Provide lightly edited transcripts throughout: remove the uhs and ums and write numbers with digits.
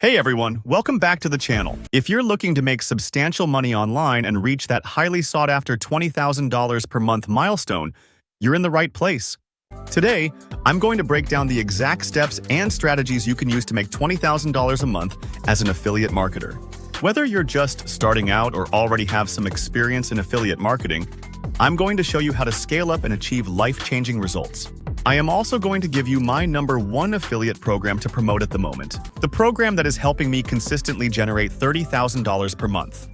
Hey everyone, welcome back to the channel. If you're looking to make substantial money online and reach that highly sought-after $20,000 per month milestone, you're in the right place. Today, I'm going to break down the exact steps and strategies you can use to make $20,000 a month as an affiliate marketer. Whether you're just starting out or already have some experience in affiliate marketing, I'm going to show you how to scale up and achieve life-changing results. I am also going to give you my #1 affiliate program to promote at the moment, the program that is helping me consistently generate $30,000 per month.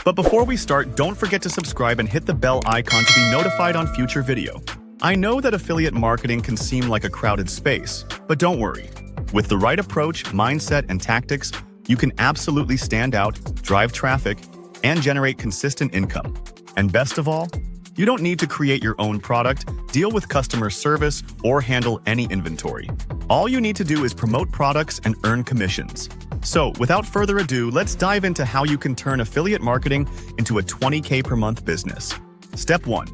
But before we start, don't forget to subscribe and hit the bell icon to be notified on future video. I know that affiliate marketing can seem like a crowded space, but don't worry. With the right approach, mindset, and tactics, you can absolutely stand out, drive traffic, and generate consistent income. And best of all, you don't need to create your own product, deal with customer service, or handle any inventory. All you need to do is promote products and earn commissions. So, without further ado, let's dive into how you can turn affiliate marketing into a $20K per month business. Step 1.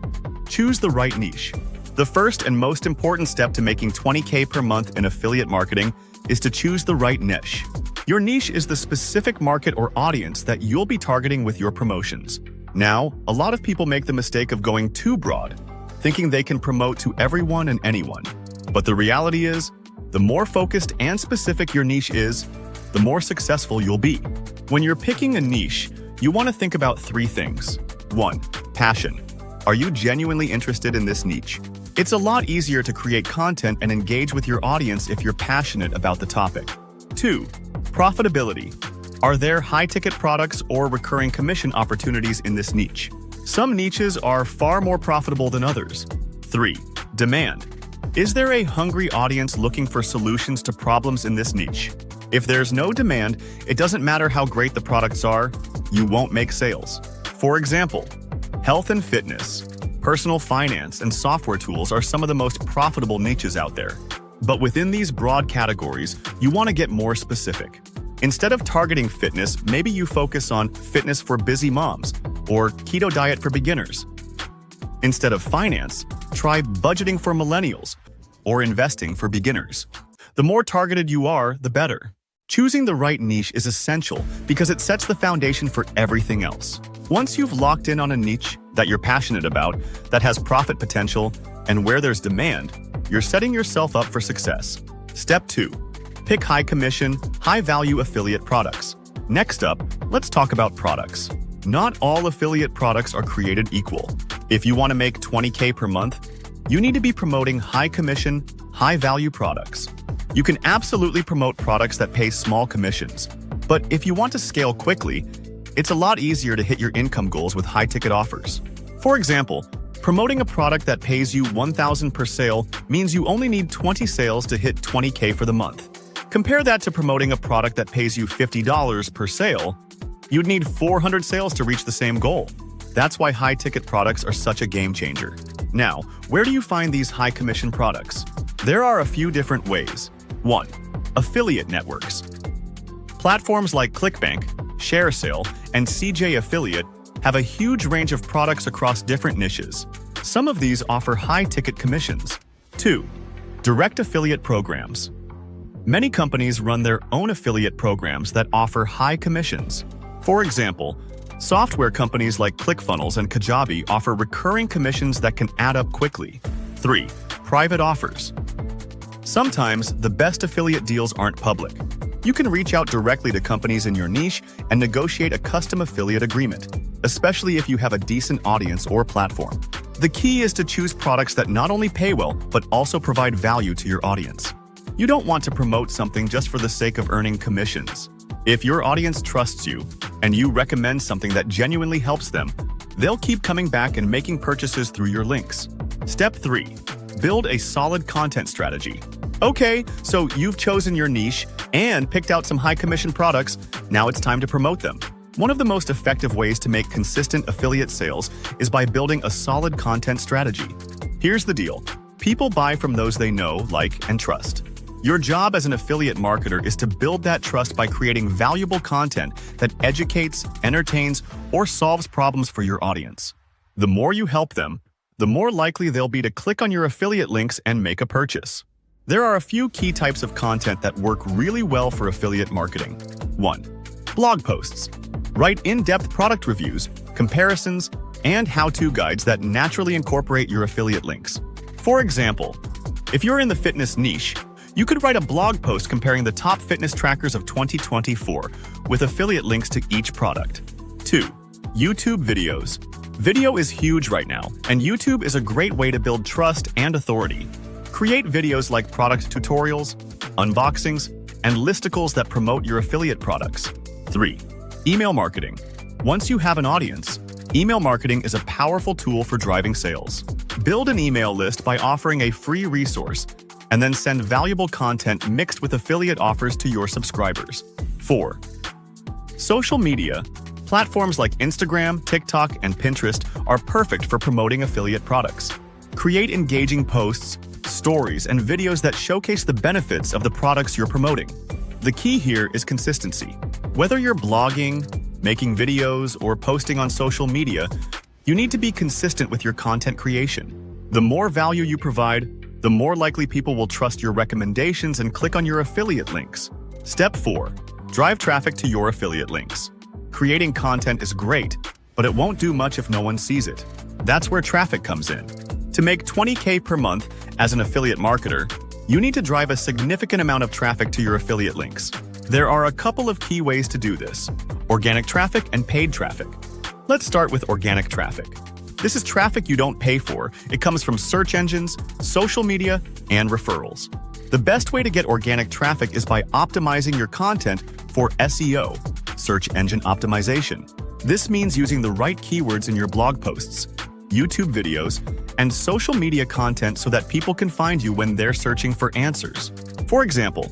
Choose the right niche. The first and most important step to making $20K per month in affiliate marketing is to choose the right niche. Your niche is the specific market or audience that you'll be targeting with your promotions. Now, a lot of people make the mistake of going too broad, thinking they can promote to everyone and anyone. But the reality is, the more focused and specific your niche is, the more successful you'll be. When you're picking a niche, you want to think about 3 things. 1. Passion. Are you genuinely interested in this niche? It's a lot easier to create content and engage with your audience if you're passionate about the topic. 2. Profitability. Are there high-ticket products or recurring commission opportunities in this niche? Some niches are far more profitable than others. 3. Demand. Is there a hungry audience looking for solutions to problems in this niche? If there's no demand, it doesn't matter how great the products are, you won't make sales. For example, health and fitness, personal finance, and software tools are some of the most profitable niches out there. But within these broad categories, you want to get more specific. Instead of targeting fitness, maybe you focus on fitness for busy moms or keto diet for beginners. Instead of finance, try budgeting for millennials or investing for beginners. The more targeted you are, the better. Choosing the right niche is essential because it sets the foundation for everything else. Once you've locked in on a niche that you're passionate about, that has profit potential, and where there's demand, you're setting yourself up for success. Step 2. Pick high-commission, high-value affiliate products. Next up, let's talk about products. Not all affiliate products are created equal. If you want to make $20K per month, you need to be promoting high-commission, high-value products. You can absolutely promote products that pay small commissions. But if you want to scale quickly, it's a lot easier to hit your income goals with high-ticket offers. For example, promoting a product that pays you $1,000 per sale means you only need 20 sales to hit $20K for the month. Compare that to promoting a product that pays you $50 per sale. You'd need 400 sales to reach the same goal. That's why high-ticket products are such a game changer. Now, where do you find these high-commission products? There are a few different ways. 1. Affiliate networks. Platforms like ClickBank, ShareSale, and CJ Affiliate have a huge range of products across different niches. Some of these offer high-ticket commissions. 2. Direct affiliate programs. Many companies run their own affiliate programs that offer high commissions. For example, software companies like ClickFunnels and Kajabi offer recurring commissions that can add up quickly. 3. Private offers. Sometimes, the best affiliate deals aren't public. You can reach out directly to companies in your niche and negotiate a custom affiliate agreement, especially if you have a decent audience or platform. The key is to choose products that not only pay well, but also provide value to your audience. You don't want to promote something just for the sake of earning commissions. If your audience trusts you, and you recommend something that genuinely helps them, they'll keep coming back and making purchases through your links. Step 3. Build a solid content strategy. Okay, so you've chosen your niche and picked out some high-commission products. Now it's time to promote them. One of the most effective ways to make consistent affiliate sales is by building a solid content strategy. Here's the deal. People buy from those they know, like, and trust. Your job as an affiliate marketer is to build that trust by creating valuable content that educates, entertains, or solves problems for your audience. The more you help them, the more likely they'll be to click on your affiliate links and make a purchase. There are a few key types of content that work really well for affiliate marketing. 1. Blog posts. Write in-depth product reviews, comparisons, and how-to guides that naturally incorporate your affiliate links. For example, if you're in the fitness niche, you could write a blog post comparing the top fitness trackers of 2024 with affiliate links to each product. 2. YouTube videos. Video is huge right now, and YouTube is a great way to build trust and authority. Create videos like product tutorials, unboxings, and listicles that promote your affiliate products. 3. Email marketing. Once you have an audience, email marketing is a powerful tool for driving sales. Build an email list by offering a free resource, and then send valuable content mixed with affiliate offers to your subscribers. 4. Social media. Platforms like Instagram, TikTok, and Pinterest are perfect for promoting affiliate products. Create engaging posts, stories, and videos that showcase the benefits of the products you're promoting. The key here is consistency. Whether you're blogging, making videos, or posting on social media, you need to be consistent with your content creation. The more value you provide, the more likely people will trust your recommendations and click on your affiliate links. Step 4. Drive traffic to your affiliate links. Creating content is great, but it won't do much if no one sees it. That's where traffic comes in. To make $20K per month as an affiliate marketer, you need to drive a significant amount of traffic to your affiliate links. There are a couple of key ways to do this: organic traffic and paid traffic. Let's start with organic traffic. This is traffic you don't pay for. It comes from search engines, social media, and referrals. The best way to get organic traffic is by optimizing your content for SEO, search engine optimization. This means using the right keywords in your blog posts, YouTube videos, and social media content so that people can find you when they're searching for answers. For example,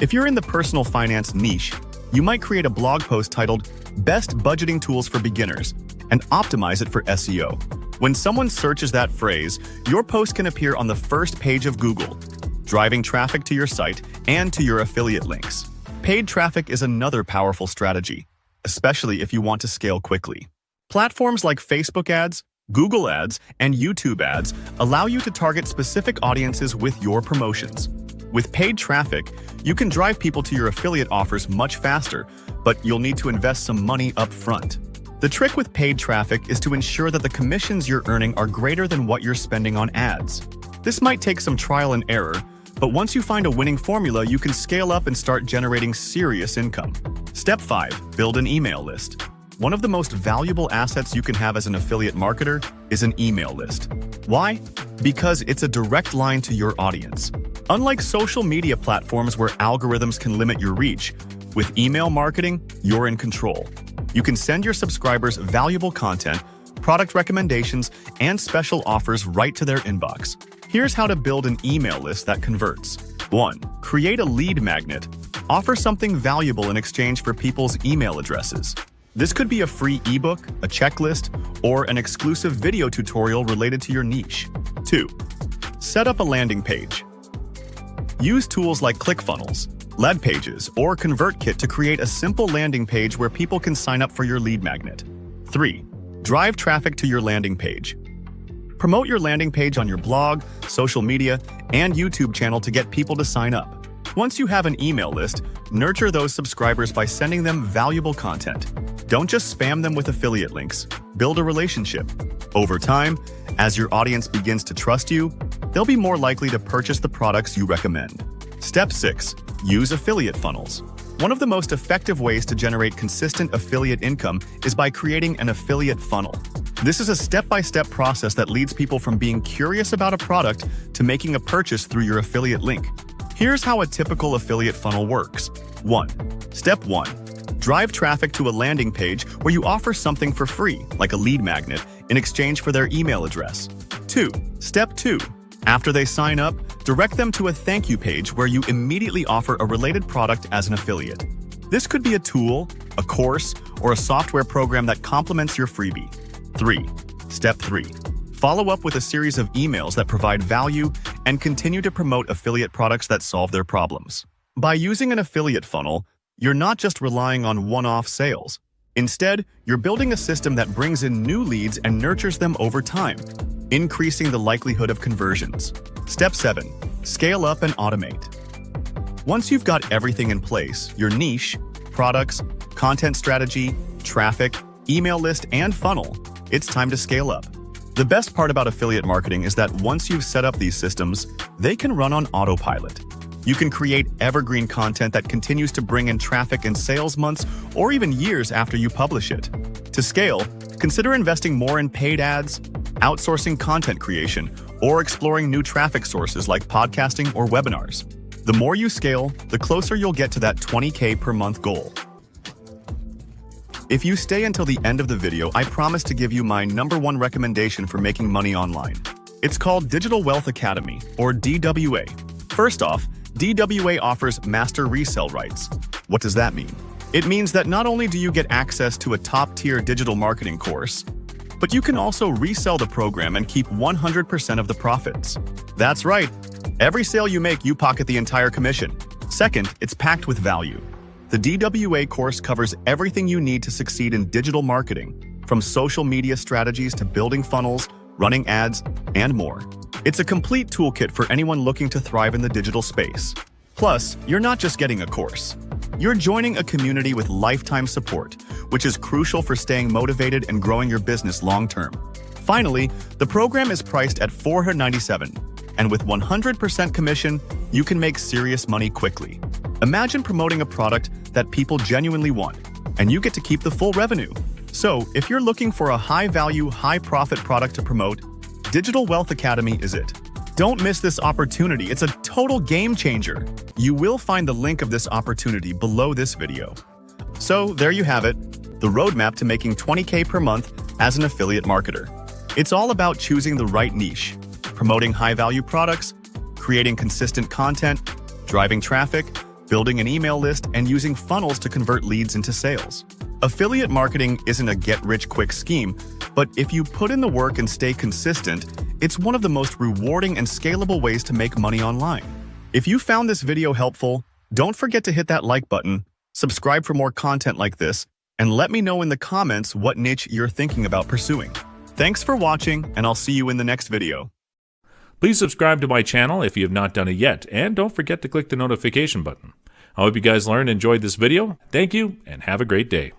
if you're in the personal finance niche, you might create a blog post titled "Best Budgeting Tools for Beginners" and optimize it for SEO. When someone searches that phrase, your post can appear on the first page of Google, driving traffic to your site and to your affiliate links. Paid traffic is another powerful strategy, especially if you want to scale quickly. Platforms like Facebook ads, Google ads, and YouTube ads allow you to target specific audiences with your promotions. With paid traffic, you can drive people to your affiliate offers much faster, but you'll need to invest some money up front. The trick with paid traffic is to ensure that the commissions you're earning are greater than what you're spending on ads. This might take some trial and error, but once you find a winning formula, you can scale up and start generating serious income. Step 5. Build an email list. One of the most valuable assets you can have as an affiliate marketer is an email list. Why? Because it's a direct line to your audience. Unlike social media platforms where algorithms can limit your reach, with email marketing, you're in control. You can send your subscribers valuable content, product recommendations, and special offers right to their inbox. Here's how to build an email list that converts. 1. Create a lead magnet. Offer something valuable in exchange for people's email addresses. This could be a free ebook, a checklist, or an exclusive video tutorial related to your niche. 2. Set up a landing page. Use tools like ClickFunnels, lead pages, or ConvertKit to create a simple landing page where people can sign up for your lead magnet. 3. Drive traffic to your landing page. Promote your landing page on your blog, social media, and YouTube channel to get people to sign up. Once you have an email list, nurture those subscribers by sending them valuable content. Don't just spam them with affiliate links. Build a relationship. Over time, as your audience begins to trust you, they'll be more likely to purchase the products you recommend. Step 6. Use affiliate funnels. One of the most effective ways to generate consistent affiliate income is by creating an affiliate funnel. This is a step-by-step process that leads people from being curious about a product to making a purchase through your affiliate link. Here's how a typical affiliate funnel works. 1. Step 1. Drive traffic to a landing page where you offer something for free, like a lead magnet, in exchange for their email address. 2. Step 2. After they sign up, direct them to a thank you page where you immediately offer a related product as an affiliate. This could be a tool, a course, or a software program that complements your freebie. 3. Step 3. Follow up with a series of emails that provide value and continue to promote affiliate products that solve their problems. By using an affiliate funnel, you're not just relying on one-off sales. Instead, you're building a system that brings in new leads and nurtures them over time, increasing the likelihood of conversions. Step 7. Scale up and automate. Once you've got everything in place, your niche, products, content strategy, traffic, email list, and funnel, it's time to scale up. The best part about affiliate marketing is that once you've set up these systems, they can run on autopilot. You can create evergreen content that continues to bring in traffic and sales months or even years after you publish it. To scale, consider investing more in paid ads, outsourcing content creation, or exploring new traffic sources like podcasting or webinars. The more you scale, the closer you'll get to that $20K per month goal. If you stay until the end of the video, I promise to give you my #1 recommendation for making money online. It's called Digital Wealth Academy, or DWA. First off, DWA offers master resale rights. What does that mean? It means that not only do you get access to a top-tier digital marketing course, but you can also resell the program and keep 100% of the profits. That's right. Every sale you make, you pocket the entire commission. Second, it's packed with value. The DWA course covers everything you need to succeed in digital marketing, from social media strategies to building funnels, running ads, and more. It's a complete toolkit for anyone looking to thrive in the digital space. Plus, you're not just getting a course. You're joining a community with lifetime support, which is crucial for staying motivated and growing your business long-term. Finally, the program is priced at $497, and with 100% commission, you can make serious money quickly. Imagine promoting a product that people genuinely want, and you get to keep the full revenue. So, if you're looking for a high-value, high-profit product to promote, Digital Wealth Academy is it. Don't miss this opportunity. It's a total game changer. You will find the link of this opportunity below this video. So, there you have it, the roadmap to making $20K per month as an affiliate marketer. It's all about choosing the right niche, promoting high-value products, creating consistent content, driving traffic, building an email list, and using funnels to convert leads into sales. Affiliate marketing isn't a get-rich-quick scheme, but if you put in the work and stay consistent, it's one of the most rewarding and scalable ways to make money online. If you found this video helpful, don't forget to hit that like button, subscribe for more content like this, and let me know in the comments what niche you're thinking about pursuing. Thanks for watching, and I'll see you in the next video. Please subscribe to my channel if you have not done it yet, and don't forget to click the notification button. I hope you guys learned and enjoyed this video. Thank you, and have a great day.